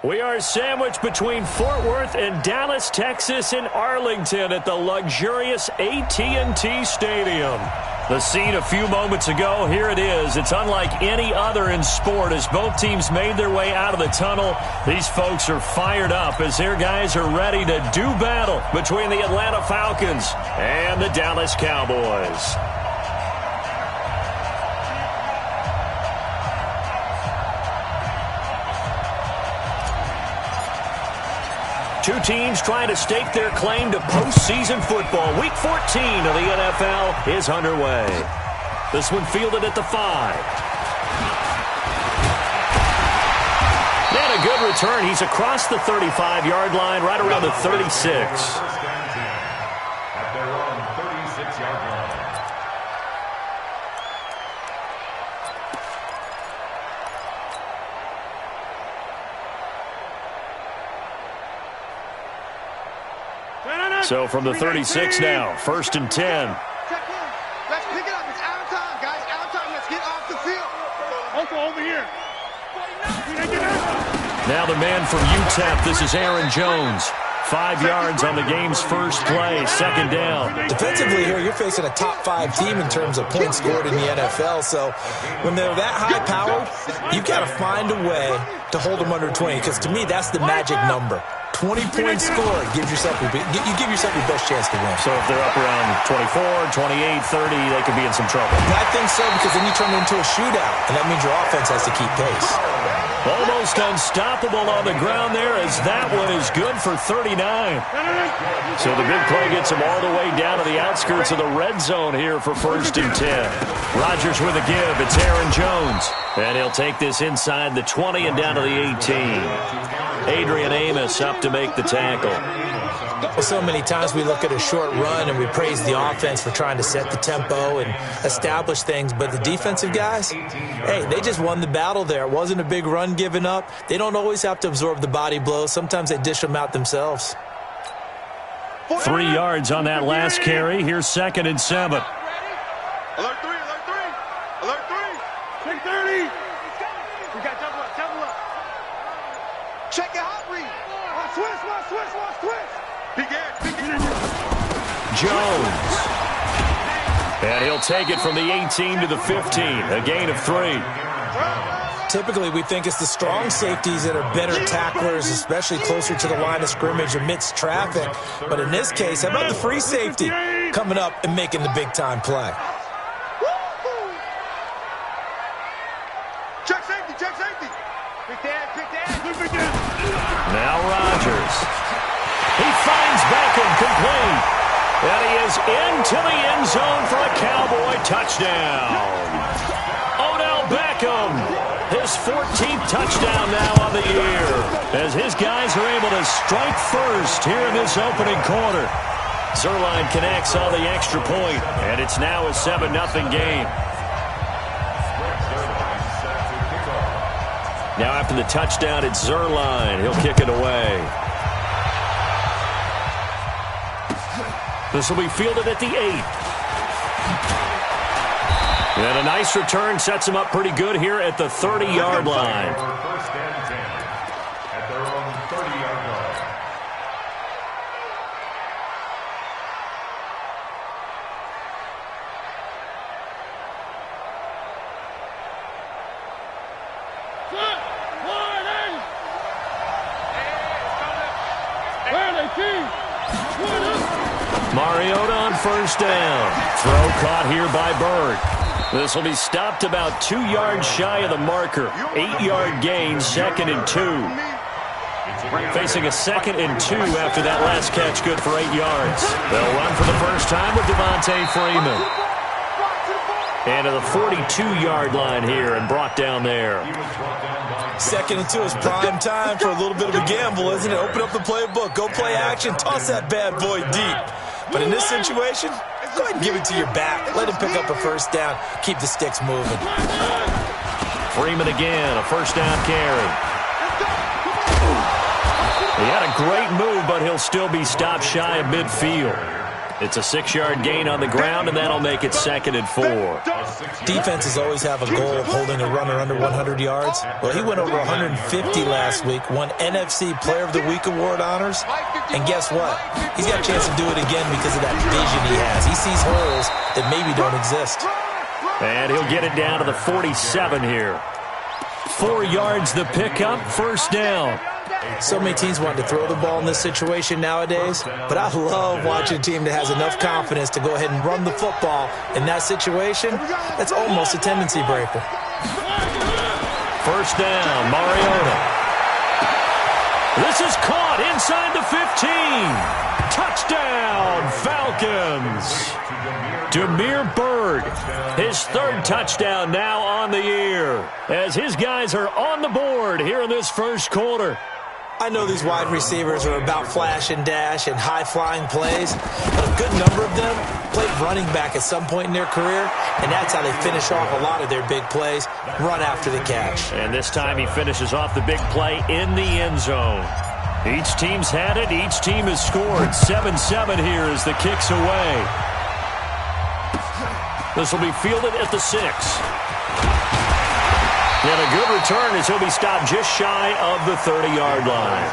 We are sandwiched between Fort Worth and Dallas, Texas, and Arlington at the luxurious AT&T Stadium. The scene a few moments ago, here it is. It's unlike any other in sport as both teams made their way out of the tunnel. These folks are fired up as their guys are ready to do battle between the Atlanta Falcons and the Dallas Cowboys. Two teams trying to stake their claim to postseason football. Week 14 of the NFL is underway. This one fielded at the 5. And a good return. He's across the 35-yard line, right around the 36. So from the 36 now, 1st and 10. Check in. Let's pick it up. It's out of time, guys. Out of time. Let's get off the field. Also over here. Now the man from UTEP. This is Aaron Jones. 5 yards on the game's first play, 2nd down. Defensively here, you're facing a top 5 team in terms of points scored in the NFL. So when they're that high-powered, you've got to find a way to hold them under 20. Because to me, that's the magic number. 20-point score gives yourself you give yourself your best chance to win. So if they're up around 24, 28, 30, they could be in some trouble. I think so, because then you turn it into a shootout, and that means your offense has to keep pace. Almost unstoppable on the ground there as that one is good for 39. So the big play gets him all the way down to the outskirts of the red zone here for 1st and 10. Rodgers with a give. It's Aaron Jones. And he'll take this inside the 20 and down to the 18. Adrian Amos up to make the tackle. Well, so many times we look at a short run and we praise the offense for trying to set the tempo and establish things, but the defensive guys, hey, they just won the battle there. It wasn't a big run given up. They don't always have to absorb the body blows. Sometimes they dish them out themselves. 3 yards on that last carry. Here's 2nd and 7. Alert 3, alert 3. Alert 3. Check 30. We got double up, double up. Check your hot read. Watch twist, watch twist, watch twist. Jones. And he'll take it from the 18 to the 15. A gain of 3. Typically, we think it's the strong safeties that are better tacklers, especially closer to the line of scrimmage amidst traffic. But in this case, how about the free safety coming up and making the big-time play? Check safety, check safety. Pick that. Now Rodgers. He finds Beckham complete. And he is into the end zone for a Cowboy touchdown. Odell Beckham, his 14th touchdown now on the year, as his guys are able to strike first here in this opening quarter. Zerline connects on the extra point, and it's now a 7-0 game. Now after the touchdown, it's Zerline. He'll kick it away. This will be fielded at the 8. And a nice return sets him up pretty good here at the 30-yard line. At their own 30-yard line. Mariota on 1st down. Throw caught here by Bird. This will be stopped about 2 yards shy of the marker. 8-yard gain, 2nd and 2. Facing a 2nd and 2 after that last catch, good for 8 yards. They'll run for the first time with Devontae Freeman. And to the 42-yard line here and brought down there. 2nd and 2 is prime time for a little bit of a gamble, isn't it? Open up the playbook, go play action, toss that bad boy deep. But in this situation, go ahead and give it to your back. Let him pick up a 1st down, keep the sticks moving. Freeman again, a 1st down carry. He had a great move, but he'll still be stopped shy of midfield. It's a 6-yard gain on the ground, and that'll make it 2nd and 4. Defenses always have a goal of holding a runner under 100 yards. Well, he went over 150 last week, won NFC Player of the Week award honors. And guess what? He's got a chance to do it again because of that vision he has. He sees holes that maybe don't exist. And he'll get it down to the 47 here. 4 yards the pickup, 1st down. So many teams want to throw the ball in this situation nowadays, but I love watching a team that has enough confidence to go ahead and run the football in that situation. That's almost a tendency breaker. 1st down, Mariota. This is caught inside the 15. Touchdown, Falcons. Damiere Byrd, his 3rd touchdown now on the year, as his guys are on the board here in this 1st quarter. I know these wide receivers are about flash and dash and high-flying plays, but a good number of them played running back at some point in their career, and that's how they finish off a lot of their big plays, run after the catch. And this time he finishes off the big play in the end zone. Each team's had it. Each team has scored. 7-7 here as the kick's away. This will be fielded at the 6. And a good return as he'll be stopped just shy of the 30-yard line.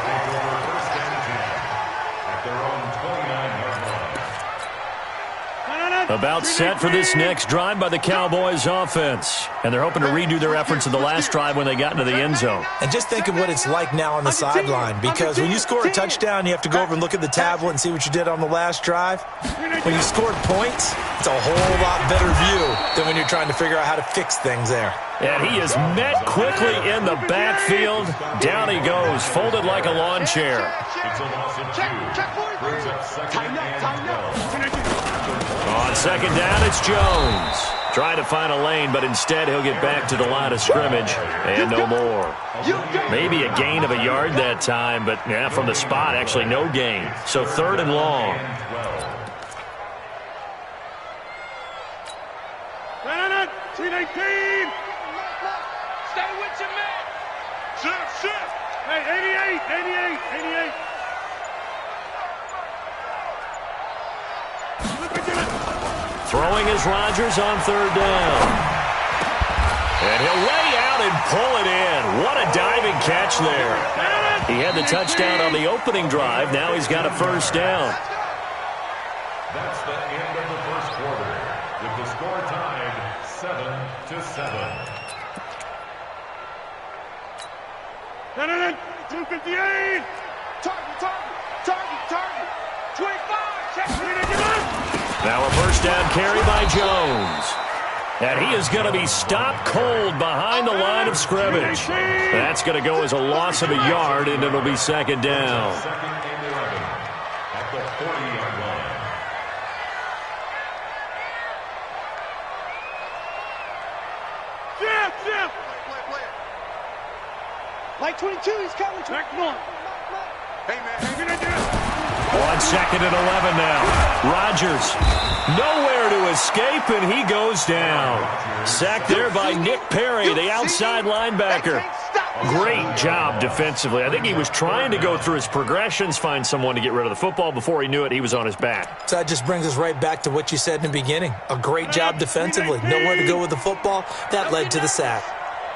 About set for this next drive by the Cowboys offense. And they're hoping to redo their efforts in the last drive when they got into the end zone. And just think of what it's like now on the sideline, because when you score a touchdown, you have to go over and look at the tablet and see what you did on the last drive. When you scored points, it's a whole lot better view than when you're trying to figure out how to fix things there. And he is met quickly in the backfield. Down he goes, folded like a lawn chair. On 2nd down, it's Jones. Trying to find a lane, but instead he'll get back to the line of scrimmage and no more. Maybe a gain of a yard that time, but yeah, from the spot, actually no gain. So 3rd and long. Stay with your man. Shift. Hey, 88. Throwing is Rodgers on 3rd down. And he'll lay out and pull it in. What a diving catch there. He had the touchdown on the opening drive. Now he's got a 1st down. That's the end of the 1st quarter, with the score tied 7-7. 258. Target. 25. Check. Now a 1st down carry by Jones. And he is going to be stopped cold behind the line of scrimmage. That's going to go as a loss of a yard, and it'll be 2nd down. 2nd and 11 at the 40-yard line. Shift. Play. Like 22, he's coming. Come on. Hey, man. On 2nd and 11 now. Rodgers nowhere to escape, and he goes down. Sacked there by Nick Perry, the outside linebacker. Great job defensively. I think he was trying to go through his progressions, find someone to get rid of the football. Before he knew it, he was on his back. So that just brings us right back to what you said in the beginning. A great job defensively. Nowhere to go with the football. That led to the sack.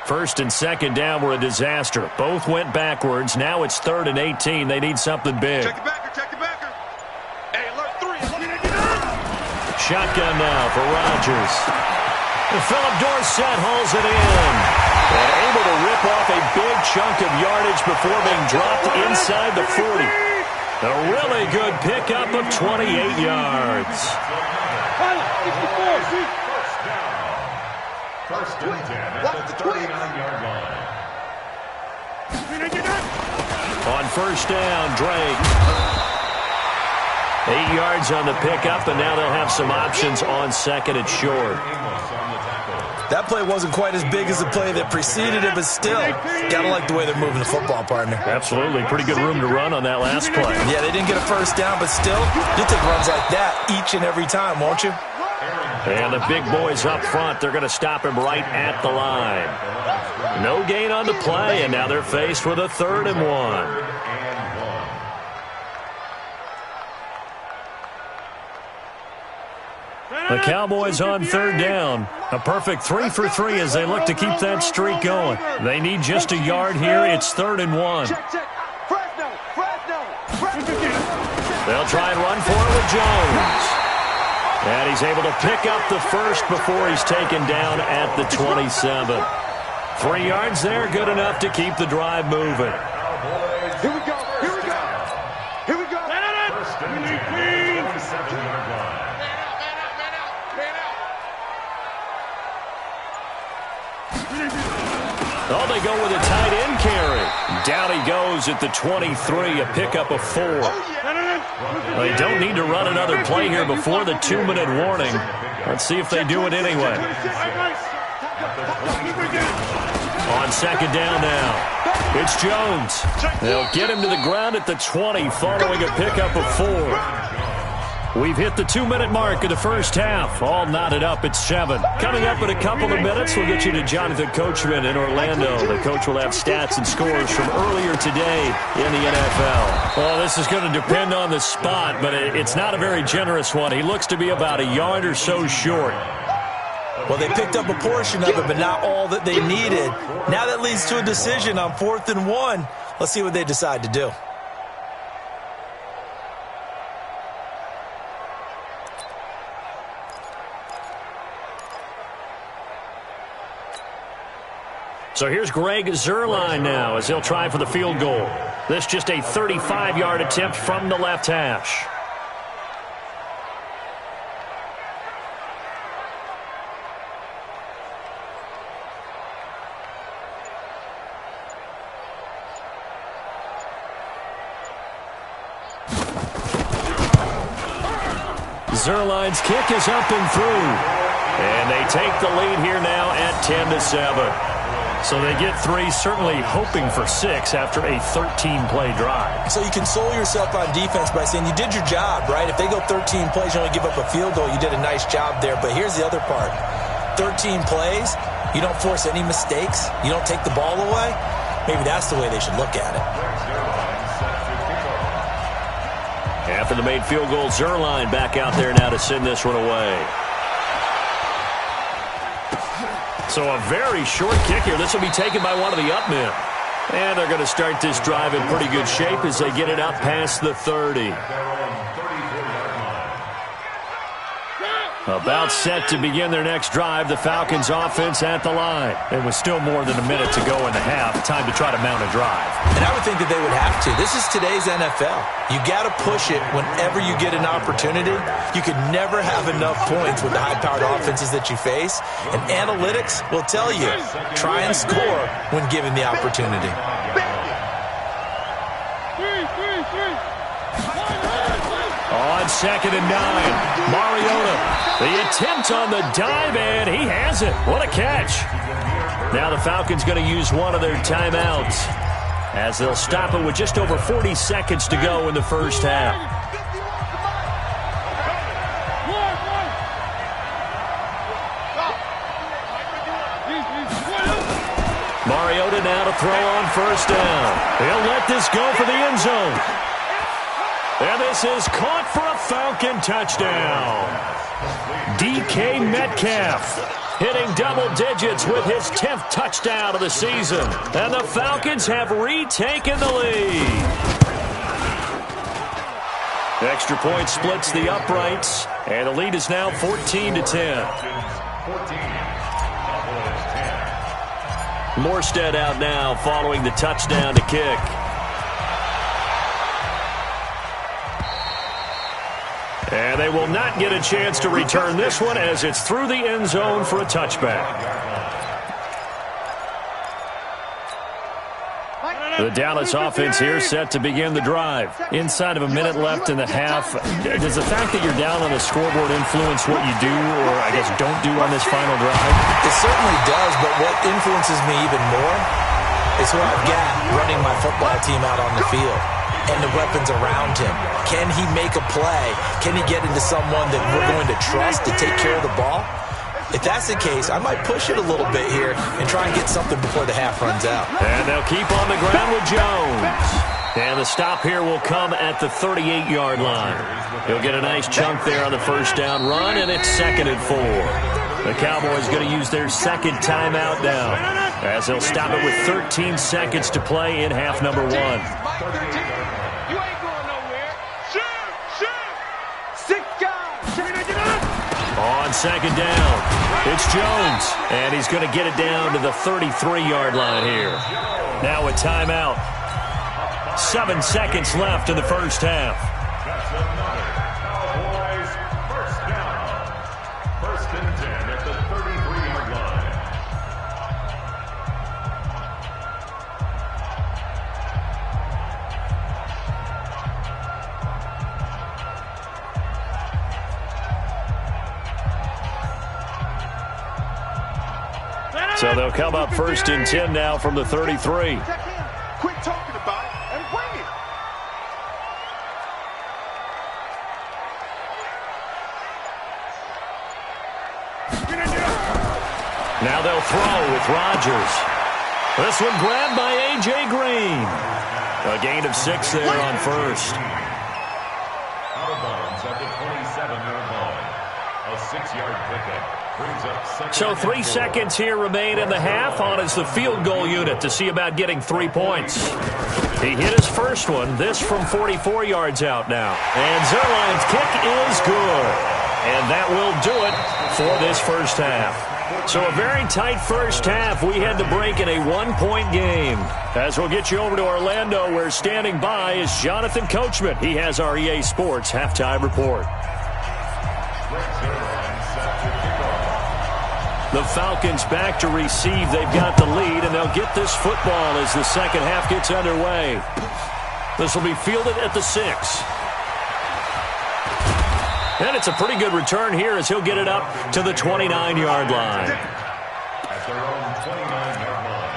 1st and 2nd down were a disaster. Both went backwards. Now it's 3rd and 18. They need something big. Check your backer. Hey, alert 3. Shotgun now for Rodgers. And Philip Dorsett hauls it in. And able to rip off a big chunk of yardage before being dropped inside the 40. A really good pickup of 28 yards. 1st and 10 at the 39-yard line. On 1st down, Drake. 8 yards on the pickup, and now they'll have some options on 2nd and short. That play wasn't quite as big as the play that preceded it, but still, gotta like the way they're moving the football, partner. Absolutely. Pretty good room to run on that last play. Yeah, they didn't get a 1st down, but still, you'll take runs like that each and every time, won't you? And the big boys up front, they're going to stop him right at the line. No gain on the play, and now they're faced with a 3rd and 1. The Cowboys on third down. A perfect 3 for 3 as they look to keep that streak going. They need just a yard here. It's 3rd and 1. They'll try and run for it with Jones. And he's able to pick up the first before he's taken down at the 27. 3 yards there, good enough to keep the drive moving. Here we go. Here we go. Here we go. First and 10, 27-yard line. Oh, they go with a tight end carry. Down he goes at the 23, a pickup of 4. They don't need to run another play here before the 2-minute warning. Let's see if they do it anyway. On second down now, it's Jones. They'll get him to the ground at the 20 following a pickup of 4. We've hit the 2-minute mark of the first half. All knotted up at 7. Coming up in a couple of minutes, we'll get you to Jonathan Coachman in Orlando. The coach will have stats and scores from earlier today in the NFL. Well, this is going to depend on the spot, but it's not a very generous one. He looks to be about a yard or so short. Well, they picked up a portion of it, but not all that they needed. Now that leads to a decision on 4th and 1. Let's see what they decide to do. So here's Greg Zuerlein now as he'll try for the field goal. This just a 35-yard attempt from the left hash. Zuerlein's kick is up and through. And they take the lead here now at 10-7. So they get 3, certainly hoping for 6 after a 13-play drive. So you console yourself on defense by saying you did your job, right? If they go 13 plays, you only give up a field goal, you did a nice job there. But here's the other part. 13 plays, you don't force any mistakes, you don't take the ball away. Maybe that's the way they should look at it. After the made field goal, Zuerlein back out there now to send this one away. So a very short kick here. This will be taken by one of the up men. And they're going to start this drive in pretty good shape as they get it up past the 30. About set to begin their next drive, the Falcons offense at the line. It was still more than a minute to go in the half. Time to try to mount a drive. And I would think that they would have to. This is today's NFL. You got to push it whenever you get an opportunity. You could never have enough points with the high-powered offenses that you face. And analytics will tell you, try and score when given the opportunity. On 2nd and 9, Mariota. The attempt on the dive, and he has it. What a catch. Now the Falcons going to use one of their timeouts as they'll stop it with just over 40 seconds to go in the first half. Mariota now to throw on first down. He'll let this go for the end zone. And this is caught for a Falcon touchdown. DK Metcalf hitting double digits with his 10th touchdown of the season. And the Falcons have retaken the lead. The extra point splits the uprights. And the lead is now 14-10. Morstead out now following the touchdown to kick. And they will not get a chance to return this one as it's through the end zone for a touchback. The Dallas offense here set to begin the drive. Inside of a minute left in the half. Does the fact that you're down on the scoreboard influence what you do or, I guess, don't do on this final drive? It certainly does, but what influences me even more is who I've got running my football team out on the field. And the weapons around him. Can he make a play? Can he get into someone that we're going to trust to take care of the ball? If that's the case, I might push it a little bit here and try and get something before the half runs out. And they'll keep on the ground with Jones. And the stop here will come at the 38-yard line. He'll get a nice chunk there on the first down run, and it's 2nd and 4. The Cowboys going to use their second timeout now, as they'll stop it with 13 seconds to play in half number 1. You ain't going nowhere. Shoot! 6 guys. On second down, it's Jones, and he's going to get it down to the 33-yard line here. Now a timeout. 7 seconds left in the first half. That's another Cowboys first down. 1st and 10 at the 33-yard line. So they'll come up 1st and 10 now from the 33. Quit talking about it and bring it. Now they'll throw with Rodgers. This one grabbed by A.J. Green. A gain of 6 there on first. Out of bounds at the 27-yard line. A 6-yard pickup. So 3 seconds here remain in the half. On is the field goal unit to see about getting 3 points. He hit his first one. This from 44 yards out now. And Zerline's kick is good. And that will do it for this first half. So a very tight first half. We had the break in a 1-point game. As we'll get you over to Orlando, where standing by is Jonathan Coachman. He has our EA Sports halftime report. The Falcons back to receive. They've got the lead, and they'll get this football as the second half gets underway. This will be fielded at the 6. And it's a pretty good return here as he'll get it up to the 29-yard line. At their own 29-yard line.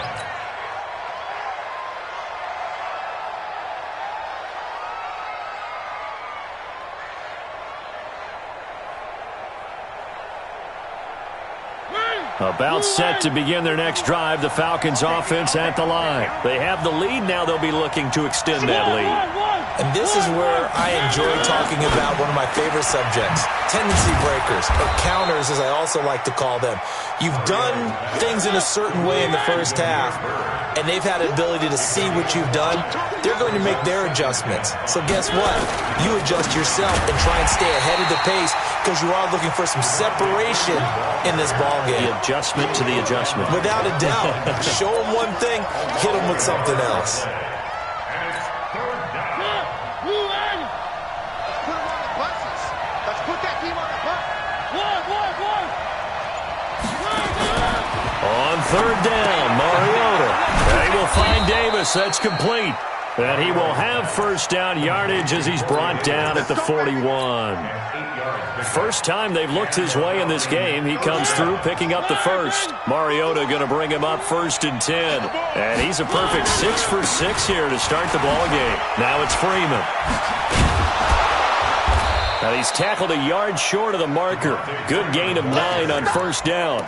About set to begin their next drive, the Falcons offense at the line. They have the lead now. They'll be looking to extend that lead. And this is where I enjoy talking about one of my favorite subjects, tendency breakers, or counters as I also like to call them. You've done things in a certain way in the first half, and they've had an ability to see what you've done. They're going to make their adjustments. So guess what? You adjust yourself and try and stay ahead of the pace because you are looking for some separation in this ballgame. The adjustment to the adjustment. Without a doubt. Show them one thing, hit them with something else. On third down, Mariota. And he will find Davis. That's complete. And he will have first down yardage as he's brought down at the 41. First time they've looked his way in this game. He comes through picking up the first. Mariota going to bring him up 1st and 10. And he's a perfect 6 for 6 here to start the ball game. Now it's Freeman. Now he's tackled a yard short of the marker. Good gain of 9 on first down.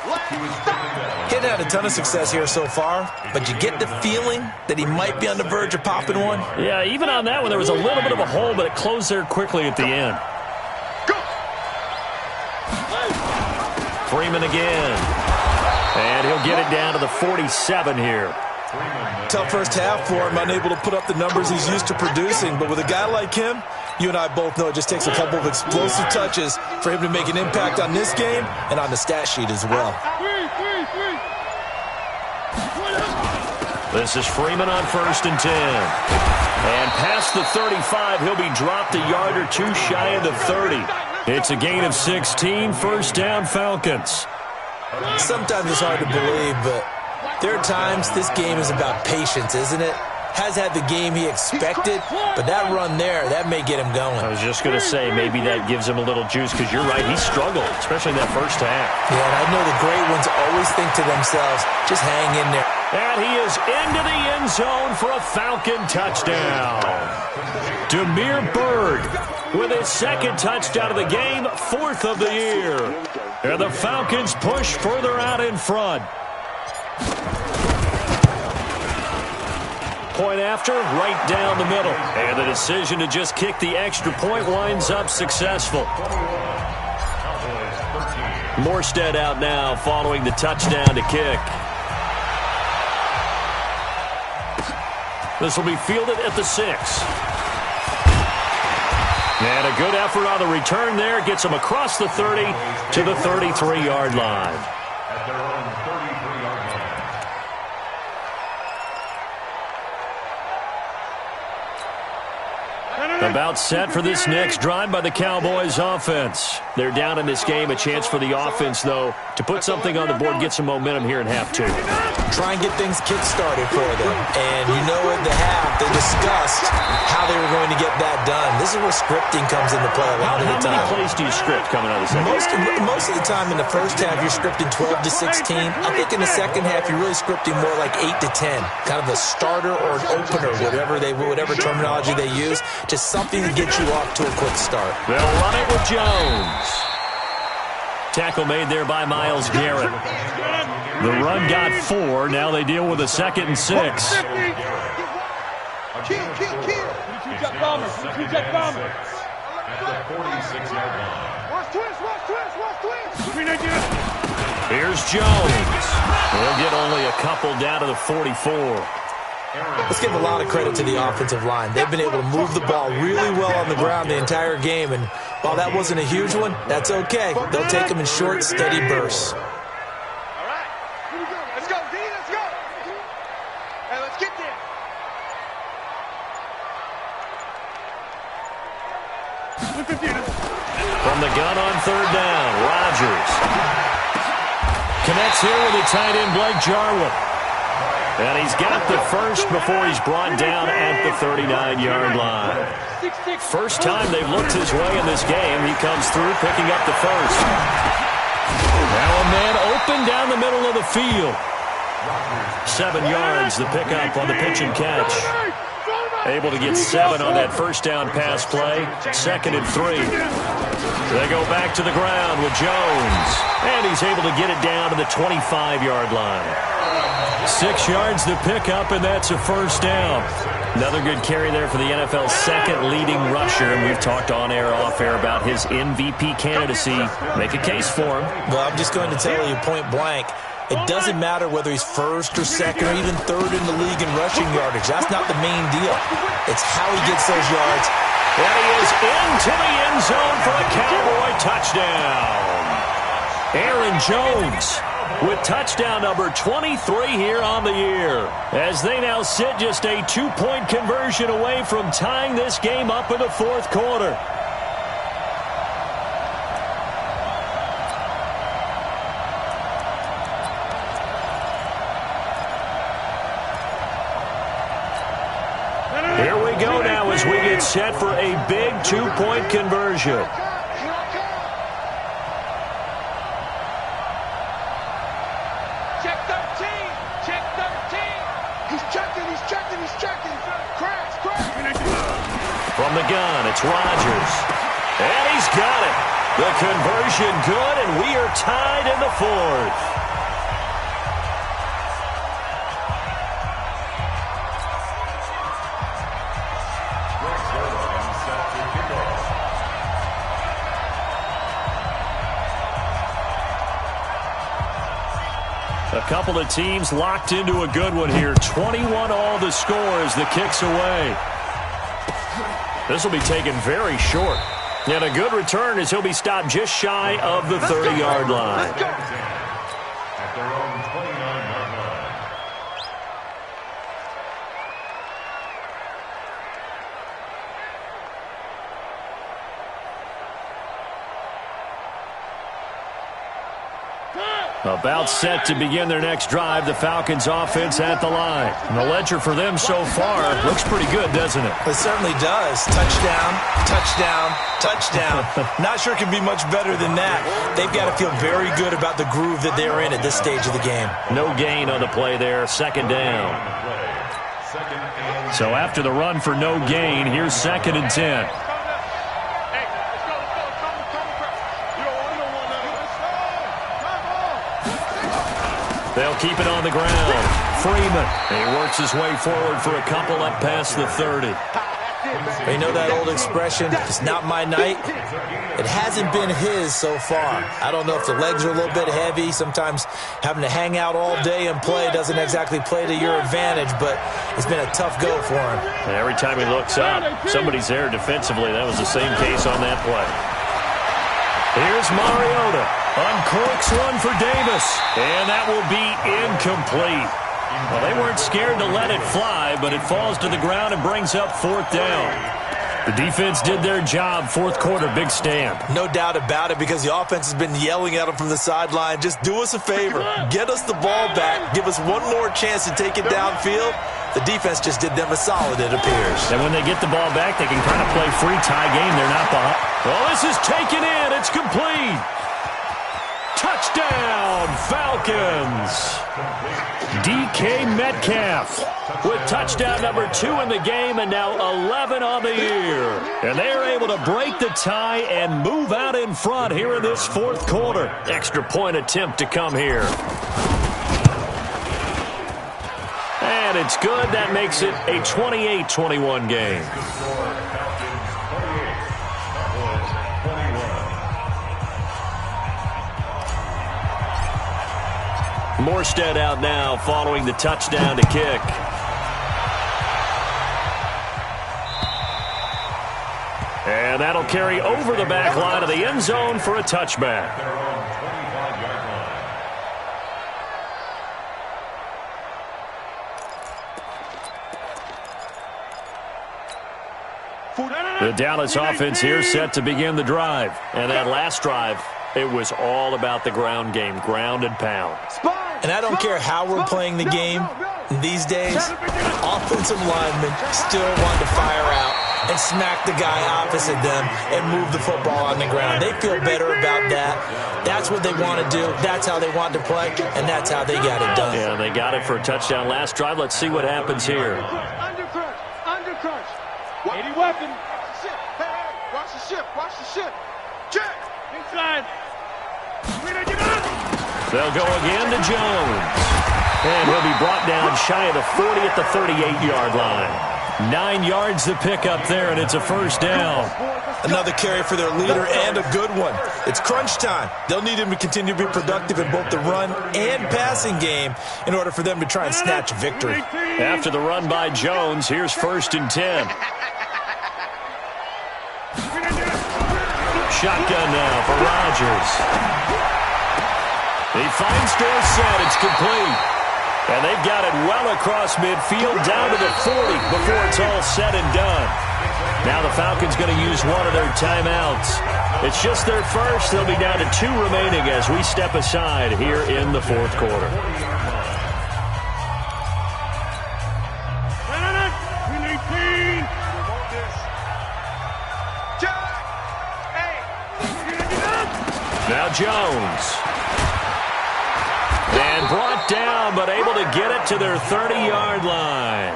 He hadn't had a ton of success here so far, but you get the feeling that he might be on the verge of popping one. Yeah, even on that one, there was a little bit of a hole, but it closed there quickly at the end. Freeman again. And he'll get it down to the 47 here. Tough first half for him, unable to put up the numbers he's used to producing. But with a guy like him, you and I both know it just takes a couple of explosive touches for him to make an impact on this game and on the stat sheet as well. This is Freeman on 1st and 10. And past the 35, he'll be dropped a yard or two shy of the 30. It's a gain of 16, first down Falcons. Sometimes it's hard to believe, but there are times this game is about patience, isn't it? Has had the game he expected, but that run there, that may get him going. I was just going to say, maybe that gives him a little juice, because you're right, he struggled, especially in that first half. Yeah, and I know the great ones always think to themselves, just hang in there. And he is into the end zone for a Falcon touchdown. Damiere Byrd with his second touchdown of the game, 4th of the year. And the Falcons push further out in front. point after, right down the middle. And the decision to just kick the extra point winds up successful. Morstead out now following the touchdown to kick. This will be fielded at the 6. And a good effort on the return there. Gets him across the 30 to the 33-yard line. At their own 33-yard line. About set for this next drive by the Cowboys offense. They're down in this game. A chance for the offense, though, to put something on the board, get some momentum here in half 2. Try and get things kick-started for them. And you know at the half, they discussed how they were going to get that done. This is where scripting comes into play a lot of the time. How many plays do you script coming out of the second? Most of the time in the first half, you're scripting 12 to 16. I think in the second half, you're really scripting more like 8 to 10. Kind of a starter or an opener, whatever terminology they use. Just something to get you off to a quick start. They'll run it with Jones. Tackle made there by Myles Garrett. The run got 4. Now they deal with a 2nd and 6. Kill. Two-jet bombers. At the 46-yard line. Watch twist. Here's Jones. We'll get only a couple down to the 44. Let's give a lot of credit to the offensive line. They've been able to move the ball really well on the ground the entire game, and while that wasn't a huge one, that's okay. They'll take them in short, steady bursts. All right. Here we go. Let's go, D. Let's go. Hey, let's get there. From the gun on 3rd down, Rodgers connects here with a tight end, Blake Jarwin. And he's got the first before he's brought down at the 39-yard line. First time they've looked his way in this game. He comes through picking up the first. Now a man open down the middle of the field. 7 yards, the pickup on the pitch and catch. Able to get 7 on that first down pass play. 2nd and 3. They go back to the ground with Jones. And he's able to get it down to the 25-yard line. 6 yards the pickup, and that's a first down. Another good carry there for the NFL's 2nd leading rusher, and we've talked on air, off air about his MVP candidacy. Make a case for him. Well, I'm just going to tell you point blank, it doesn't matter whether he's 1st or 2nd or even 3rd in the league in rushing yardage. That's not the main deal. It's how he gets those yards. And he is into the end zone for a Cowboy touchdown. Aaron Jones with touchdown number 23 here on the year, as they now sit just a 2-point conversion away from tying this game up in the 4th quarter. Here we go now as we get set for a big 2-point conversion. From the gun, it's Rodgers. And he's got it. The conversion good, and we are tied in the 4th. A couple of teams locked into a good one here. 21 all the score as the kick's away. This will be taken very short. And a good return as he'll be stopped just shy of the 30-yard line. At their own 29-yard line. About set to begin their next drive, the Falcons offense at the line. And the ledger for them so far looks pretty good, doesn't it? It certainly does. Touchdown, touchdown, touchdown. Not sure it can be much better than that. They've got to feel very good about the groove that they're in at this stage of the game. No gain on the play there, 2nd down. So after the run for no gain, here's 2nd and 10. They'll keep it on the ground. Freeman. He works his way forward for a couple up past the 30. You know that old expression, it's not my night? It hasn't been his so far. I don't know if the legs are a little bit heavy. Sometimes having to hang out all day and play doesn't exactly play to your advantage, but it's been a tough go for him. And every time he looks up, somebody's there defensively. That was the same case on that play. Here's Mariota. Uncorks one for Davis. And that will be incomplete. Well, they weren't scared to let it fly, but it falls to the ground and brings up 4th down. The defense did their job. 4th quarter, big stand. No doubt about it, because the offense has been yelling at them from the sideline. Just do us a favor. Get us the ball back. Give us one more chance to take it downfield. The defense just did them a solid, it appears. And when they get the ball back, they can kind of play free tie game. They're not behind. Well, this is taken in. It's complete. Touchdown, Falcons. DK Metcalf with touchdown number 2 in the game and now 11 on the year. And they are able to break the tie and move out in front here in this 4th quarter. Extra point attempt to come here. And it's good. That makes it a 28-21 game. Morstead out now following the touchdown to kick. And that'll carry over the back line of the end zone for a touchback. The Dallas offense here set to begin the drive. And that last drive, it was all about the ground game, ground and pound. And I don't care how we're playing the game these days, offensive linemen still want to fire out and smack the guy opposite them and move the football on the ground. They feel better about that. That's what they want to do. That's how they want to play, and that's how they got it done. Yeah, they got it for a touchdown last drive. Let's see what happens here. Undercrunch. 80 weapon. Watch the ship. Watch the ship. Check. Inside. They'll go again to Jones. And he'll be brought down shy of the 40 at the 38-yard line. 9 yards to pick up there, and it's a 1st down. Another carry for their leader, and a good one. It's crunch time. They'll need him to continue to be productive in both the run and passing game in order for them to try and snatch a victory. After the run by Jones, here's 1st and 10. Shotgun now for Rodgers. He finds Dorsett. It's complete. And they've got it well across midfield down to the 40 before it's all said and done. Now the Falcons going to use one of their timeouts. It's just their first. They'll be down to 2 remaining as we step aside here in the 4th quarter. Now Jones. And brought down, but able to get it to their 30-yard line.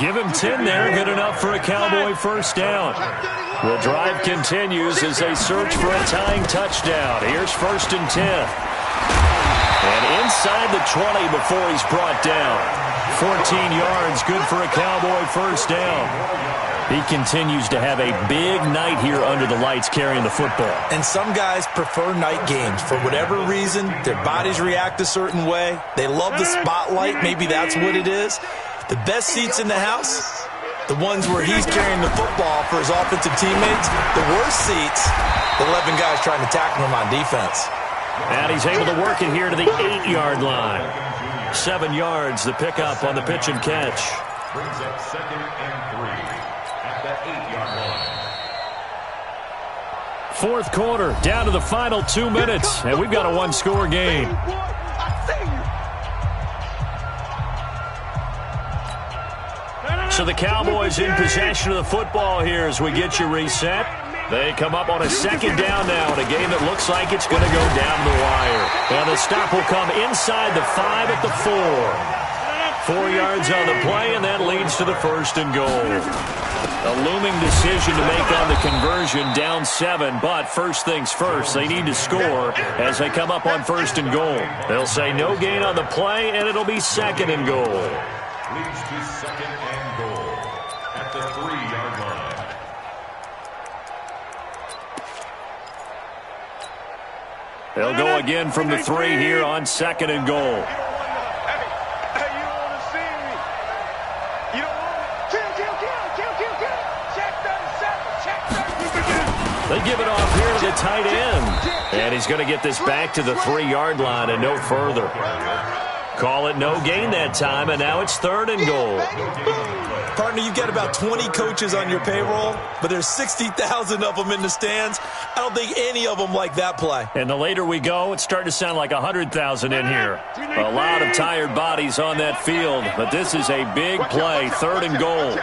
Give him 10 there, good enough for a Cowboy 1st down. The drive continues as they search for a tying touchdown. Here's 1st and 10. And inside the 20 before he's brought down. 14 yards, good for a Cowboy 1st down. He continues to have a big night here under the lights carrying the football. And some guys prefer night games. For whatever reason, their bodies react a certain way. They love the spotlight. Maybe that's what it is. The best seats in the house, the ones where he's carrying the football for his offensive teammates. The worst seats, the 11 guys trying to tackle him on defense. And he's able to work it here to the 8-yard line. 7 yards, the pickup on the pitch and catch. Brings up 2nd and 3. That 8-yard line. 4th quarter, down to the final 2 minutes, and we've got a 1-score game. So the Cowboys in possession of the football here as we get you reset. They come up on a 2nd down now in a game that looks like it's going to go down the wire. And the stop will come inside the 5 at the 4. 4 yards on the play, and that leads to the 1st and goal. A looming decision to make on the conversion, down 7. But first things first, they need to score as they come up on 1st and goal. They'll say no gain on the play, and it'll be 2nd and goal. Leads to 2nd and goal at the 3-yard line. They'll go again from the 3 here on 2nd and goal. They give it off here to the tight end. And he's going to get this back to the 3-yard line and no further. Call it no gain that time, and now it's 3rd and goal. Partner, you've got about 20 coaches on your payroll, but there's 60,000 of them in the stands. I don't think any of them like that play. And the later we go, it's starting to sound like 100,000 in here. A lot of tired bodies on that field, but this is a big play, 3rd and goal.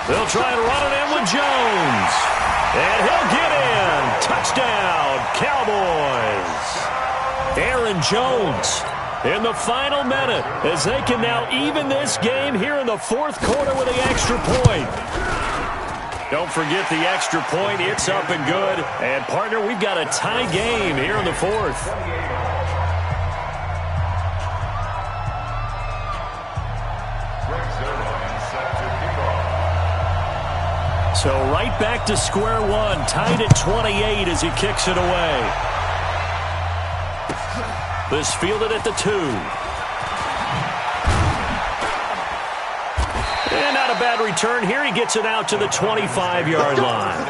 They'll try and run it in with Jones. And he'll get in. Touchdown, Cowboys. Aaron Jones in the final minute as they can now even this game here in the 4th quarter with the extra point. Don't forget the extra point. It's up and good. And, partner, we've got a tie game here in the 4th. So right back to square one, tied at 28 as he kicks it away. This fielded at the 2. And not a bad return here. He gets it out to the 25-yard line.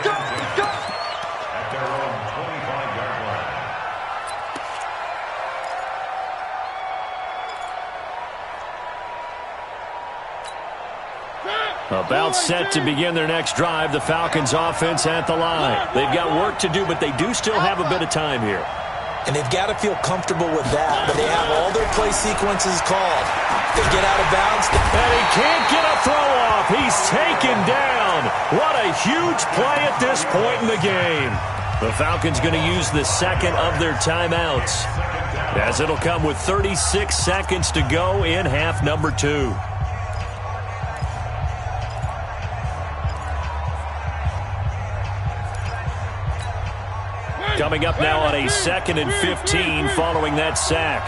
About set to begin their next drive, the Falcons offense at the line. They've got work to do, but they do still have a bit of time here. And they've got to feel comfortable with that, but they have all their play sequences called. They get out of bounds. And he can't get a throw off. He's taken down. What a huge play at this point in the game. The Falcons going to use the 2nd of their timeouts, as it'll come with 36 seconds to go in half number 2. Coming up now on a 2nd and 15 following that sack.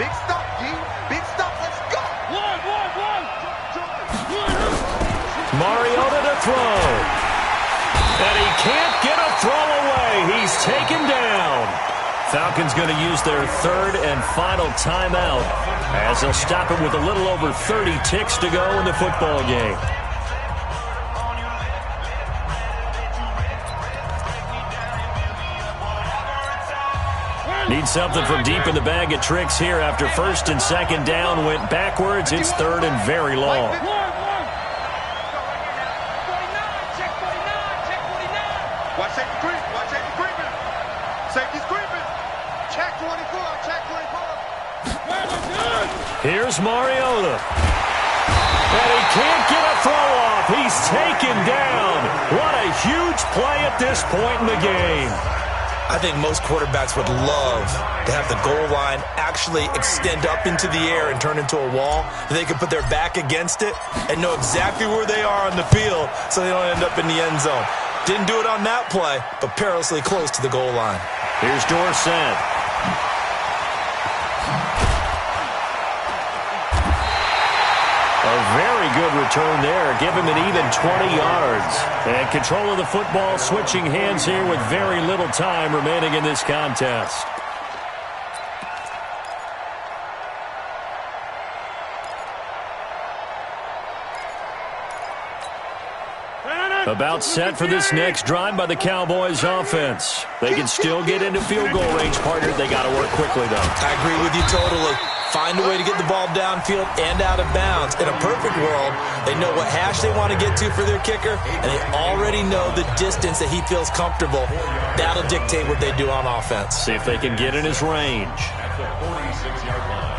Big stop, D. Big stop. Let's go. Mariota to throw. And he can't get a throw away. He's taken down. Falcons going to use their 3rd and final timeout as they'll stop it with a little over 30 ticks to go in the football game. Need something from deep in the bag of tricks here after 1st and 2nd down went backwards. It's 3rd and very long. Watch safety creep. Watch safety creeping. Safety's creeping. Check 24. Check 24. Here's Mariota. And he can't get a throw off. He's taken down. What a huge play at this point in the game. I think most quarterbacks would love to have the goal line actually extend up into the air and turn into a wall. They can put their back against it and know exactly where they are on the field so they don't end up in the end zone. Didn't do it on that play, but perilously close to the goal line. Here's Dorsett. A very good return there. Give him an even 20 yards. And control of the football switching hands here with very little time remaining in this contest. About set for this next drive by the Cowboys offense. They can still get into field goal range, partner. They got to work quickly, though. I agree with you totally. Find a way to get the ball downfield and out of bounds. In a perfect world, they know what hash they want to get to for their kicker, and they already know the distance that he feels comfortable. That'll dictate what they do on offense. See if they can get in his range. At the 46-yard line.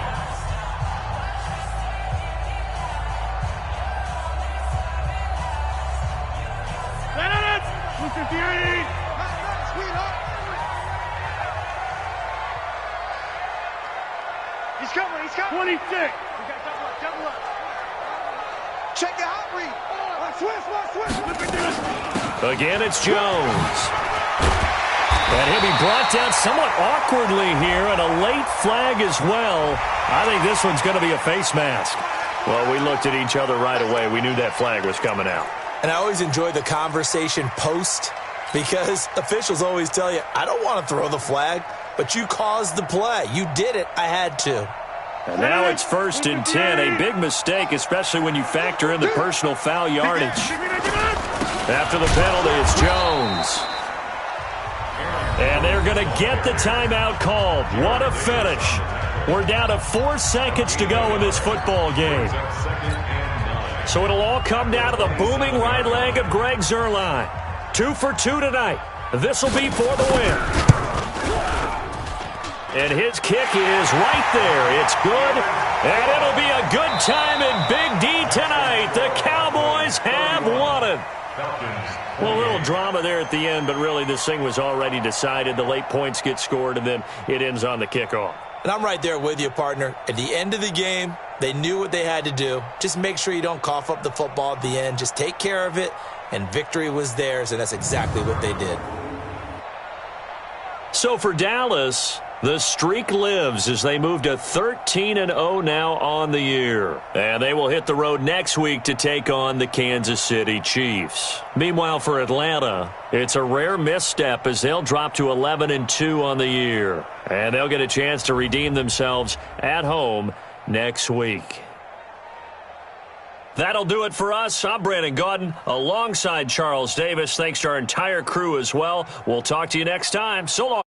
He's coming. 26. We got double up. Check your hot read. Switch. Again, it's Jones. And he'll be brought down somewhat awkwardly here, and a late flag as well. I think this one's going to be a face mask. Well, we looked at each other right away. We knew that flag was coming out. And I always enjoy the conversation post because officials always tell you, I don't want to throw the flag, but you caused the play. You did it. I had to. And now it's 1st and 10. A big mistake, especially when you factor in the personal foul yardage. After the penalty, it's Jones. And they're going to get the timeout called. What a finish. We're down to 4 seconds to go in this football game. So it'll all come down to the booming right leg of Greg Zuerlein. 2 for 2 tonight. This will be for the win. And his kick is right there. It's good. And it'll be a good time in Big D tonight. The Cowboys have won it. Well, a little drama there at the end, but really this thing was already decided. The late points get scored, and then it ends on the kickoff. And I'm right there with you, partner. At the end of the game, they knew what they had to do. Just make sure you don't cough up the football at the end. Just take care of it, and victory was theirs, and that's exactly what they did. So for Dallas, the streak lives as they move to 13-0 now on the year. And they will hit the road next week to take on the Kansas City Chiefs. Meanwhile, for Atlanta, it's a rare misstep as they'll drop to 11-2 on the year. And they'll get a chance to redeem themselves at home next week. That'll do it for us. I'm Brandon Gaudin alongside Charles Davis. Thanks to our entire crew as well. We'll talk to you next time. So long.